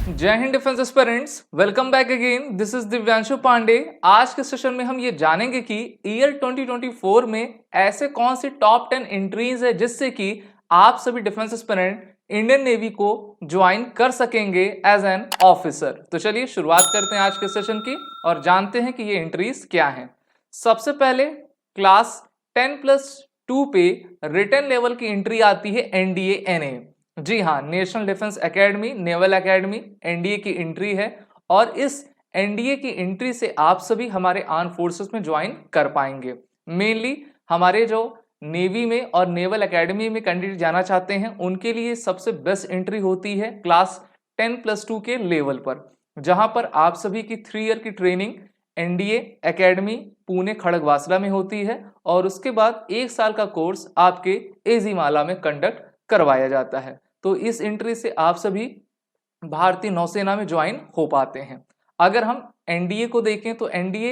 जय हिंद defence aspirants, welcome back again. This is Divyanshu Pandey. आज के सेशन में हम ये जानेंगे कि ईयर 2024 में ऐसे कौन सी टॉप 10 एंट्रीज है जिससे कि आप सभी डिफेंस एस्पिरेंट इंडियन नेवी को ज्वाइन कर सकेंगे एज एन ऑफिसर। तो चलिए शुरुआत करते हैं आज के सेशन की और जानते हैं कि ये एंट्रीज क्या हैं। सबसे पहले क्लास 10+2 पे रिटन लेवल की एंट्री आती है एनडीए एनए। जी हाँ, national defence academy, naval academy NDA की एंट्री है और इस एनडीए की एंट्री से आप सभी हमारे आर्म फोर्सेस में ज्वाइन कर पाएंगे। मेनली हमारे जो नेवी में और नेवल एकेडमी में कैंडिडेट जाना चाहते हैं उनके लिए सबसे बेस्ट एंट्री होती है क्लास 10+2 के लेवल पर, जहां पर आप सभी की 3 ईयर की training NDA academy Pune Khadakwasla में होती है और उसके बाद 1 साल का कोर्स आपके एजीमाला में कंडक्ट करवाया जाता है। तो इस एंट्री से आप सभी भारतीय नौसेना में ज्वाइन हो पाते हैं। अगर हम एनडीए को देखें तो एनडीए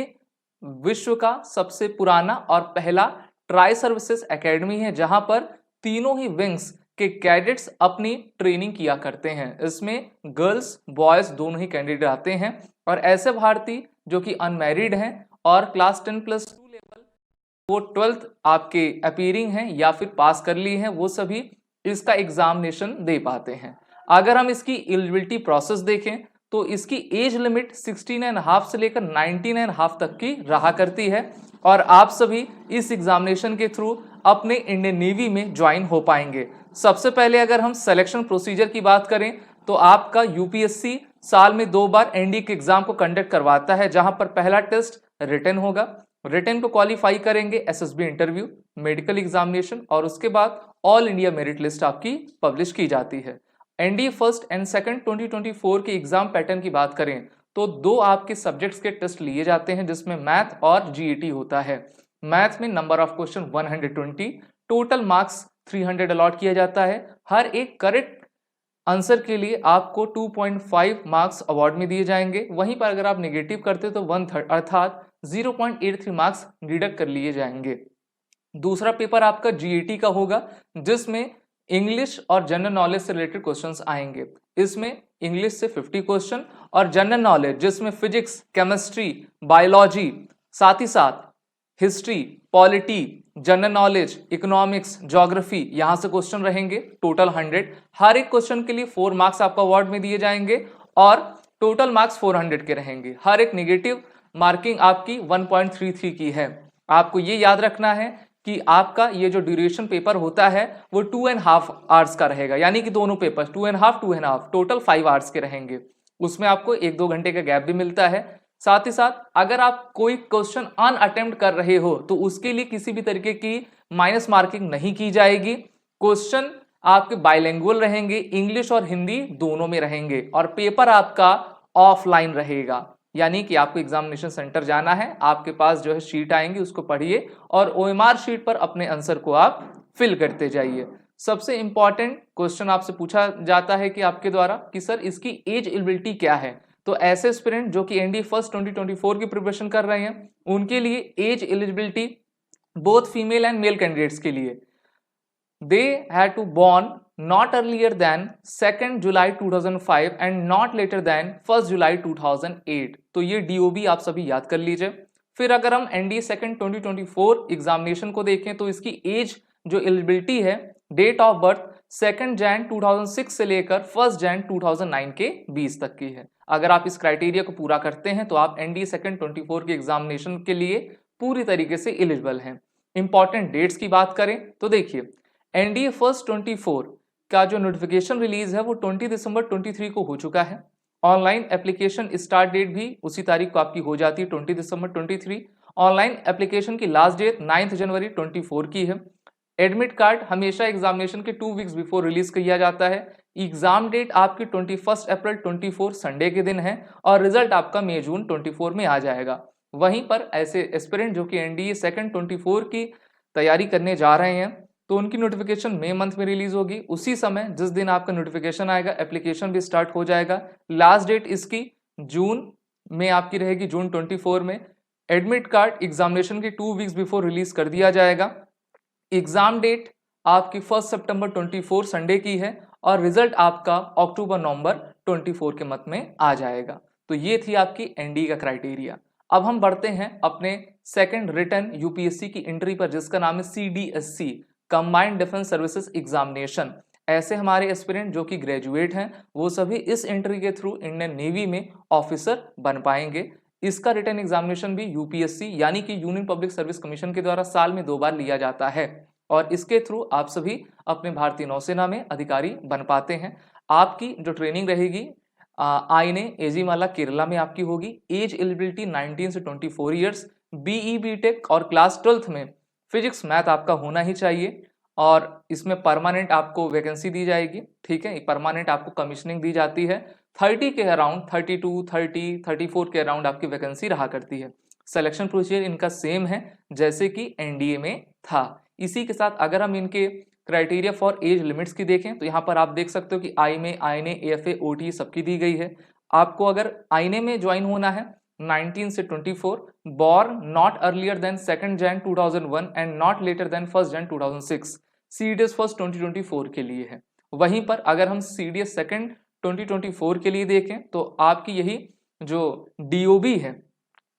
विश्व का सबसे पुराना और पहला ट्राई सर्विसेज एकेडमी है, जहां पर तीनों ही विंग्स के कैडेट्स अपनी ट्रेनिंग किया करते हैं। इसमें गर्ल्स बॉयज दोनों ही कैंडिडेट आते हैं और ऐसे भारतीय जो कि अनमैरिड हैं और क्लास 10+2 लेवल वो 12th आपके अपीयरिंग हैं या फिर पास कर ली हैं, वो सभी इसका एग्जामिनेशन दे पाते हैं। अगर हम इसकी एलिजिबिलिटी प्रोसेस देखें तो इसकी एज लिमिट 16.5 से लेकर 19.5 तक की रहा करती है और आप सभी इस एग्जामिनेशन के थ्रू अपने इंडियन नेवी में ज्वाइन हो पाएंगे। सबसे पहले अगर हम सिलेक्शन प्रोसीजर की बात करें तो आपका यूपीएससी साल में 2 बार एनडीए के एग्जाम को कंडक्ट करवाता है, जहां पर पहला टेस्ट रिटन होगा। रिटन को क्वालिफाई करेंगे एसएसबी इंटरव्यू, मेडिकल एग्जामिनेशन और उसके बाद ऑल इंडिया मेरिट लिस्ट आपकी पब्लिश की जाती है। एनडीए फर्स्ट एंड सेकंड 2024 के एग्जाम पैटर्न की बात करें तो 2 आपके सब्जेक्ट्स के टेस्ट लिए जाते हैं, जिसमें मैथ और जीईटी होता है। मैथ में number of question 120, total marks 300 allot किया जाता है। हर एक करेक्ट आंसर के लिए आपको 2.5 मार्क्स अवार्ड में दिए जाएंगे। वहीं पर अगर आप नेगेटिव करते तो 1/3 अर्थात 0.83 मार्क्स डिडक्ट कर लिए जाएंगे। दूसरा पेपर आपका जीईटी का होगा, जिसमें इंग्लिश और जनरल नॉलेज से रिलेटेड क्वेश्चंस आएंगे। इसमें इंग्लिश से 50 क्वेश्चन और जनरल नॉलेज जिसमें फिजिक्स, केमिस्ट्री, बायोलॉजी, साथ ही साथ history, polity, general knowledge, economics, geography, यहां से क्वेश्चन रहेंगे टोटल 100। हर एक क्वेश्चन के लिए 4 मार्क्स आपको अवार्ड में दिए जाएंगे और टोटल मार्क्स 400 के रहेंगे। हर एक नेगेटिव मार्किंग आपकी 1.33 की है। आपको ये याद रखना है कि आपका ये जो ड्यूरेशन पेपर होता है वो 2.5 आवर्स का रहेगा, यानी कि दोनों पेपर 2.5 टोटल 5 आवर्स के रहेंगे। उसमें आपको 1-2 घंटे का गैप भी मिलता है। साथ ही साथ अगर आप कोई क्वेश्चन अनअटेम्प्ट कर रहे हो तो उसके लिए किसी भी तरीके की माइनस मार्किंग नहीं की जाएगी। क्वेश्चन आपके बाइलिंगुअल रहेंगे, इंग्लिश और हिंदी दोनों में रहेंगे और पेपर आपका ऑफलाइन रहेगा, यानी कि आपको एग्जामिनेशन सेंटर जाना है, आपके पास जो है शीट आएंगी उसको पढ़िए और ओएमआर शीट पर अपने आंसर को आप फिल करते जाइए। सबसे इंपॉर्टेंट क्वेश्चन आपसे पूछा जाता है कि आपके द्वारा कि सर इसकी एज एलिजिबिलिटी क्या है। तो ऐसे एस्पिरेंट जो कि एनडीए फर्स्ट 2024 की प्रिपरेशन कर रहे हैं उनके लिए as eligibility both female and male candidates के लिए they had to born not earlier than 2nd July 2005 and not later than 1st July 2008। तो ये DOB आप सभी याद कर लीजिए। फिर अगर हम एनडीए सेकंड 2024 एग्जामिनेशन को देखें तो इसकी एज जो एलिजिबिलिटी है, date of birth 2nd Jan 2006 से लेकर 1st Jan 2009 के 20 तक की है। अगर आप इस क्राइटेरिया को पूरा करते हैं तो आप एनडीए सेकंड 24 के एग्जामिनेशन के लिए पूरी तरीके से एलिजिबल हैं। इंपॉर्टेंट डेट्स की बात करें तो देखिए एनडीए फर्स्ट 24 का जो नोटिफिकेशन रिलीज है वो 20 दिसंबर 23 को हो चुका है। ऑनलाइन एप्लीकेशन स्टार्ट डेट भी उसी तारीख को आपकी हो जाती है 20 दिसंबर 23। ऑनलाइन एप्लीकेशन की लास्ट डेट 9 जनवरी 24 की है। एडमिट कार्ड हमेशा एग्जामिनेशन के 2 वीक्स बिफोर रिलीज किया जाता है। एग्जाम डेट आपकी 21 अप्रैल 24 संडे के दिन है और रिजल्ट आपका मई जून 24 में आ जाएगा। वहीं पर ऐसे एस्पिरेंट जो कि एनडीए सेकंड 24 की तैयारी करने जा रहे हैं तो उनकी नोटिफिकेशन मई मंथ में रिलीज होगी। उसी समय जिस दिन आपका नोटिफिकेशन आएगा एप्लीकेशन भी स्टार्ट हो जाएगा। लास्ट डेट इसकी जून में आपकी रहेगी, जून 24 में। एडमिट कार्ड एग्जामिनेशन के 2 वीक्स बिफोर रिलीज कर दिया जाएगा। एग्जाम डेट आपकी 1 सितंबर 24 संडे की है और रिजल्ट आपका अक्टूबर नवंबर 24 के मध्य में आ जाएगा। तो ये थी आपकी एनडीए का क्राइटेरिया। अब हम बढ़ते हैं अपने सेकंड रिटन यूपीएससी की एंट्री पर, जिसका नाम है CDSC, combined defence services examination. ऐसे हमारे एस्पिरेंट जो कि ग्रेजुएट हैं वो सभी इस एंट्री के थ्रू इंडियन नेवी में ऑफिसर बन पाएंगे। इसका रिटन एग्जामिनेशन भी यूपीएससी यानी कि यूनियन पब्लिक सर्विस कमीशन के द्वारा साल में 2 बार लिया जाता है और इसके थ्रू आप सभी अपने भारतीय नौसेना में अधिकारी बन पाते हैं। आपकी जो ट्रेनिंग रहेगी आईएनए एजीमाला केरला में आपकी होगी। एज एलिजिबिलिटी 19 से 24 ईयर्स, बीई बीटेक और क्लास 12th में फिजिक्स मैथ आपका होना ही चाहिए और इसमें परमानेंट आपको वैकेंसी दी जाएगी। ठीक है, परमानेंट आपको कमीशनिंग दी जाती है। 30 के अराउंड 32, 30, 34 के अराउंड आपकी वैकेंसी रहा करती है। सिलेक्शन प्रोसीजर इनका सेम है जैसे कि एनडीए में था। इसी के साथ अगर हम इनके क्राइटेरिया फॉर एज लिमिट्स की देखें तो यहाँ पर आप देख सकते हो कि आईएमए, आईएनए, एएफए, ओटी सबकी दी गई है। आपको अगर आईएनए में ज्वाइन होना है 19 से 24, born not earlier than 2nd Jan 2001 and not later than 1st Jan 2006, CDS first 2024 के लिए है। वहीं पर अगर हम CDS सेकंड 2024 के लिए देखें तो आपकी यही जो DOB है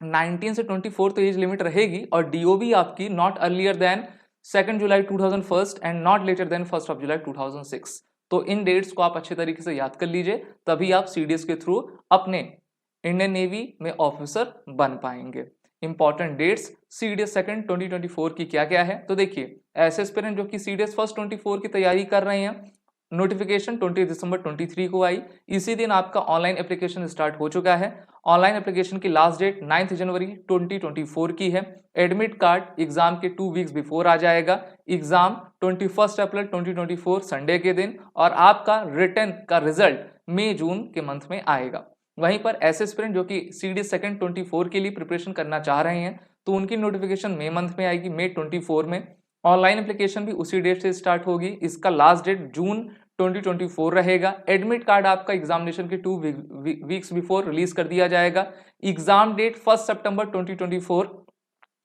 19 से 24 तो एज लिमिट रहेगी और DOB आपकी not earlier than 2 July 2001 and not later than 1 July 2006। तो इन डेट्स को आप अच्छे तरीके से याद कर लीजिए, तभी आप CDS के थ्रू अपने इंडियन नेवी में ऑफिसर बन पाएंगे। इंपॉर्टेंट डेट्स सीडीएस सेकंड 2024 की क्या क्या है तो देखिए, ऐसे एस्पिरेंट जो कि सीडीएस फर्स्ट 24 की तैयारी कर रहे हैं, नोटिफिकेशन 20 दिसंबर 23 को आई। इसी दिन आपका ऑनलाइन एप्लीकेशन स्टार्ट हो चुका है। ऑनलाइन एप्लीकेशन की लास्ट डेट 9 जनवरी 2024 की है। एडमिट कार्ड एग्जाम के 2 वीक्स बिफोर आ जाएगा। एग्जाम 21 अप्रैल 2024 संडे के दिन और आपका रिटन का रिजल्ट मई जून के मंथ में आएगा। वहीं पर ऐसे एस्पिरेंट जो कि सीडी सेकंड 24 के लिए प्रिपरेशन करना चाह रहे हैं तो उनकी नोटिफिकेशन मई मंथ में आएगी, मई 24 में। ऑनलाइन एप्लीकेशन भी उसी डेट से स्टार्ट होगी। इसका लास्ट डेट जून 2024 रहेगा। एडमिट कार्ड आपका एग्जामिनेशन के 2 वीक्स बिफोर रिलीज कर दिया जाएगा। एग्जाम डेट 1 सितंबर 2024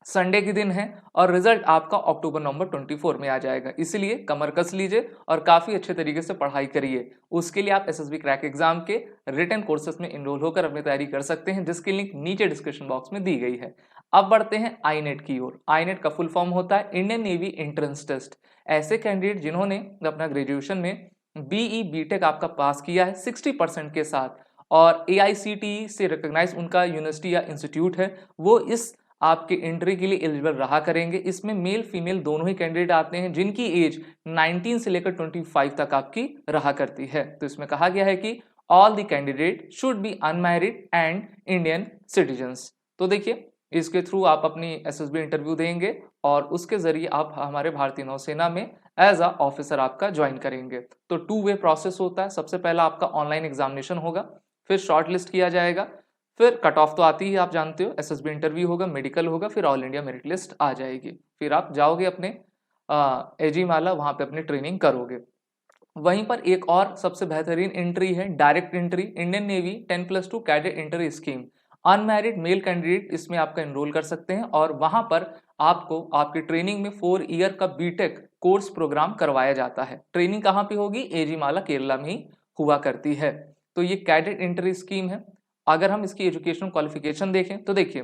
संडे के दिन है और रिजल्ट आपका अक्टूबर नवंबर 24 में आ जाएगा। इसलिए कमर कस लीजिए और काफी अच्छे तरीके से पढ़ाई करिए। उसके लिए आप एसएसबी क्रैक एग्जाम के रिटन कोर्सेज में इनरोल होकर अपनी तैयारी कर सकते हैं, जिसकी लिंक नीचे डिस्क्रिप्शन बॉक्स में दी गई है। अब बढ़ते हैं आईनेट की ओर। आईनेट का फुल फॉर्म होता है इंडियन नेवी एंट्रेंस टेस्ट। ऐसे कैंडिडेट जिन्होंने अपना ग्रेजुएशन में बीई बीटेक आपका पास किया है 60% के साथ और AICTE से रिकॉग्नाइज उनका यूनिवर्सिटी या इंस्टीट्यूट है, वो इस आपके एंट्री के लिए एलिजिबल रहा करेंगे। इसमें मेल फीमेल दोनों ही कैंडिडेट आते हैं जिनकी एज 19 से लेकर 25 तक आपकी रहा करती है। तो इसमें कहा गया है कि all the candidate should be unmarried and Indian citizens. तो देखिए, इसके थ्रू आप अपनी एसएसबी इंटरव्यू देंगे और उसके जरिए आप हमारे भारतीय नौसेना में एज अ ऑफिसर आपका ज्वाइन करेंगे। तो 2 वे प्रोसेस होता है। सबसे पहला आपका ऑनलाइन एग्जामिनेशन होगा, फिर शॉर्ट लिस्ट किया जाएगा, फिर कट ऑफ तो आती ही आप जानते हो, एसएसबी इंटरव्यू होगा, मेडिकल होगा, फिर ऑल इंडिया मेरिट लिस्ट आ जाएगी। फिर आप जाओगे अपने एजीमाला, वहां पे अपनी ट्रेनिंग करोगे। वहीं पर एक और सबसे बेहतरीन एंट्री है direct entry, Indian navy 10+2 cadet entry scheme. Unmarried male candidate इसमें आपका एनरोल कर सकते हैं और वहां पर आपको आपकी ट्रेनिंग में 4 ईयर का बीटेक कोर्स प्रोग्राम करवाया जाता है। ट्रेनिंग कहाँ पे होगी? एजीमाला केरला में ही हुआ करती है। तो ये कैडेट एंट्री स्कीम है। अगर हम इसकी एजुकेशनल क्वालिफिकेशन देखें तो देखिए,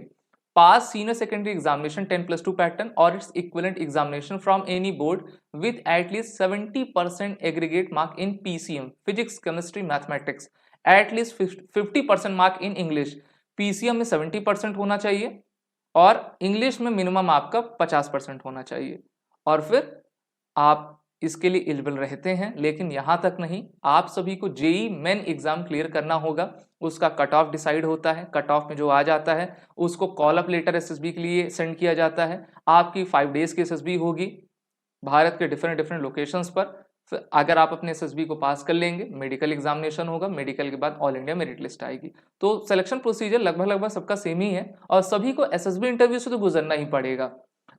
पास सीनियर सेकेंडरी एग्जामिनेशन 10+2 पैटर्न और its equivalent examination from any board with at least 70% aggregate mark in PCM physics chemistry mathematics, at least 50% mark in English. PCM में 70% होना चाहिए और इंग्लिश में मिनिमम आपका 50% होना चाहिए और फिर आप इसके लिए एलिजिबल रहते हैं। लेकिन यहाँ तक नहीं, आप सभी को जेई मेन एग्जाम क्लियर करना होगा। उसका कट ऑफ डिसाइड होता है, कट ऑफ में जो आ जाता है उसको कॉल अप लेटर एसएसबी के लिए सेंड किया जाता है। आपकी 5 डेज की एसएसबी होगी भारत के डिफरेंट लोकेशंस पर। अगर आप अपने एसएसबी को पास कर लेंगे, मेडिकल एग्जामिनेशन होगा, मेडिकल के बाद ऑल इंडिया मेरिट लिस्ट आएगी। तो सिलेक्शन प्रोसीजर लगभग सबका सेम ही है और सभी को एसएसबी इंटरव्यू से तो गुजरना ही पड़ेगा।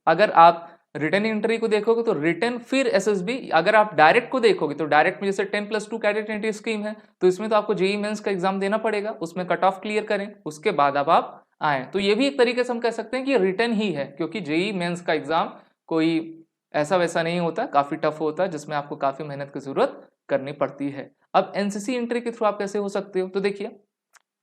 अगर आप रिटर्न एंट्री को देखोगे तो रिटर्न फिर एसएसबी, अगर आप डायरेक्ट को देखोगे तो डायरेक्ट में जैसे 10+2 कैडेट एंट्री स्कीम है तो इसमें तो आपको जेई मेंस का एग्जाम देना पड़ेगा, उसमें कट ऑफ क्लियर करें, उसके बाद अब आप आए। तो ये भी एक तरीके से हम कह सकते हैं कि रिटर्न ही है, क्योंकि जेई मेंस का एग्जाम कोई ऐसा वैसा नहीं होता, काफ़ी टफ होता है जिसमें आपको काफ़ी मेहनत की ज़रूरत करनी पड़ती है। अब एनसीसी एंट्री के थ्रू आप कैसे हो सकते हो, तो देखिए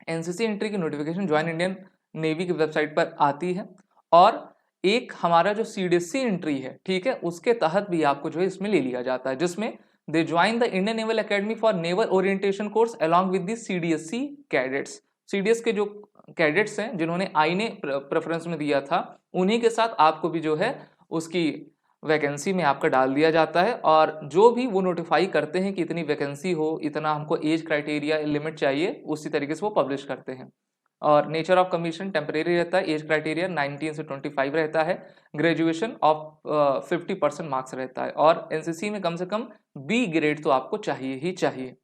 एनसीसी एंट्री की नोटिफिकेशन ज्वाइन इंडियन नेवी की वेबसाइट पर आती है और एक हमारा जो सीडीएससी एंट्री है, ठीक है, उसके तहत भी आपको जो है इसमें ले लिया जाता है, जिसमें they join the Indian naval academy for naval orientation course along with the CDSC cadets. CDS के जो कैडेट्स हैं जिन्होंने आई ने प्रेफरेंस में दिया था, उन्हीं के साथ आपको भी जो है उसकी वैकेंसी में आपका डाल दिया जाता है और जो भी वो नोटिफाई करते हैं कि इतनी वैकेंसी हो, इतना हमको एज क्राइटेरिया लिमिट चाहिए, उसी तरीके से वो पब्लिश करते हैं। और नेचर ऑफ कमीशन टेम्परेरी रहता है, एज क्राइटेरिया 19 से 25 रहता है, ग्रेजुएशन ऑफ 50% मार्क्स रहता है और एनसीसी में कम से कम बी ग्रेड तो आपको चाहिए ही चाहिए।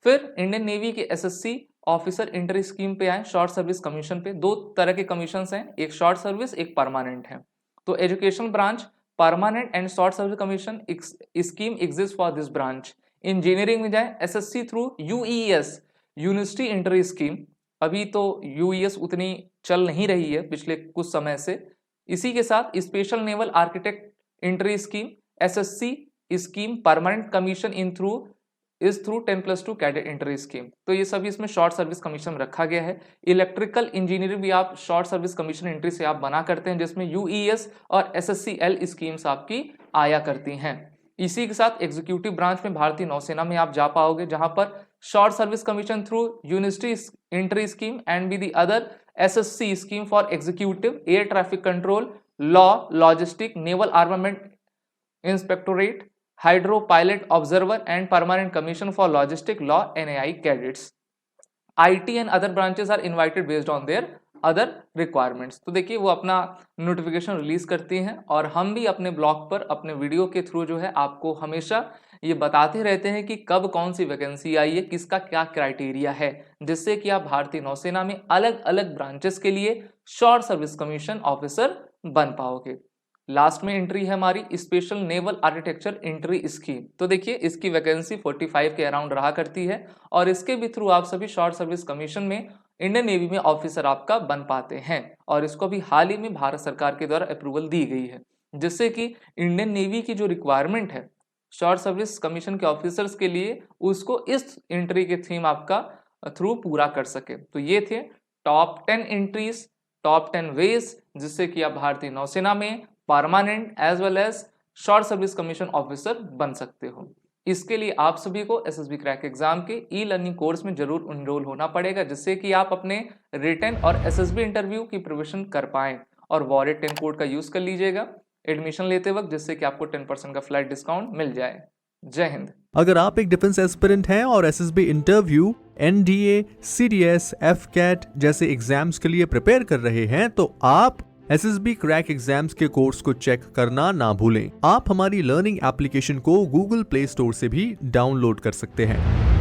फिर इंडियन नेवी के एसएससी ऑफिसर एंट्री स्कीम पे आए, शॉर्ट सर्विस कमीशन पे। दो तरह के कमीशन हैं, एक शॉर्ट सर्विस एक परमानेंट है। तो education branch permanent and short service commission scheme exist for this branch. Engineering में जाए SSC through UES university entry scheme. अभी तो यूईएस उतनी चल नहीं रही है पिछले कुछ समय से। इसी के साथ special naval architect entry scheme SSC scheme permanent commission in through 10+2 cadet entry scheme. तो ये सभी इसमें शॉर्ट सर्विस कमीशन रखा गया है। इलेक्ट्रिकल इंजीनियरिंग भी आप शॉर्ट सर्विस कमीशन एंट्री से आप बना करते हैं, जिसमें यूईएस और एसएससीएल स्कीम्स आपकी आया करती हैं। इसी के साथ एग्जीक्यूटिव ब्रांच में भारतीय नौसेना में आप जा पाओगे, जहां पर short service commission through university entry scheme and be the other SSC scheme for executive air traffic control, law, logistic, naval armament inspectorate, hydro pilot observer and permanent commission for logistic law NAI cadets. IT and other branches are invited based on their other requirements. तो देखिए वो अपना notification release करती हैं और हम भी अपने ब्लॉग पर अपने वीडियो के थ्रू जो है आपको हमेशा ये बताते रहते हैं कि कब कौन सी वैकेंसी आई है, किसका क्या क्राइटेरिया है, जिससे कि आप भारतीय नौसेना में अलग अलग ब्रांचेस के लिए शॉर्ट सर्विस कमीशन ऑफिसर बन पाओगे। लास्ट में एंट्री है हमारी special naval architecture entry scheme. तो देखिए इसकी वैकेंसी 45 के अराउंड रहा करती है और इसके भी थ्रू आप सभी शॉर्ट सर्विस कमीशन में इंडियन नेवी में ऑफिसर आपका बन पाते हैं और इसको भी हाल ही में भारत सरकार के द्वारा अप्रूवल दी गई है, जिससे कि इंडियन नेवी की जो रिक्वायरमेंट है शॉर्ट सर्विस कमीशन के ऑफिसर्स के लिए, उसको इस एंट्री के थीम आपका थ्रू पूरा कर सके। तो ये थे टॉप 10 एंट्रीज, टॉप 10 वेज जिससे कि आप भारतीय नौसेना में permanent as well as short service commission officer बन सकते हो। इसके लिए आप सभी को एसएसबी क्रैक एग्जाम के ई लर्निंग कोर्स में जरूर एनरोल होना पड़ेगा, जिससे कि आप अपने रिटन और एसएसबी इंटरव्यू की प्रिपरेशन कर पाएं और वॉरेट 10 कोड का यूज कर लीजिएगा एडमिशन लेते वक्त, जिससे कि आपको 10% का फ्लाइट डिस्काउंट मिल जाए। जय हिंद। अगर आप एक डिफेंस एस्पिरेंट हैं और SSB interview, NDA, CDS, AFCAT जैसे एग्जाम्स के लिए प्रिपेयर कर रहे हैं, तो आप एसएसबी क्रैक एग्जाम्स के कोर्स को चेक करना ना भूलें। आप हमारी लर्निंग एप्लीकेशन को गूगल प्ले स्टोर से भी डाउनलोड कर सकते हैं।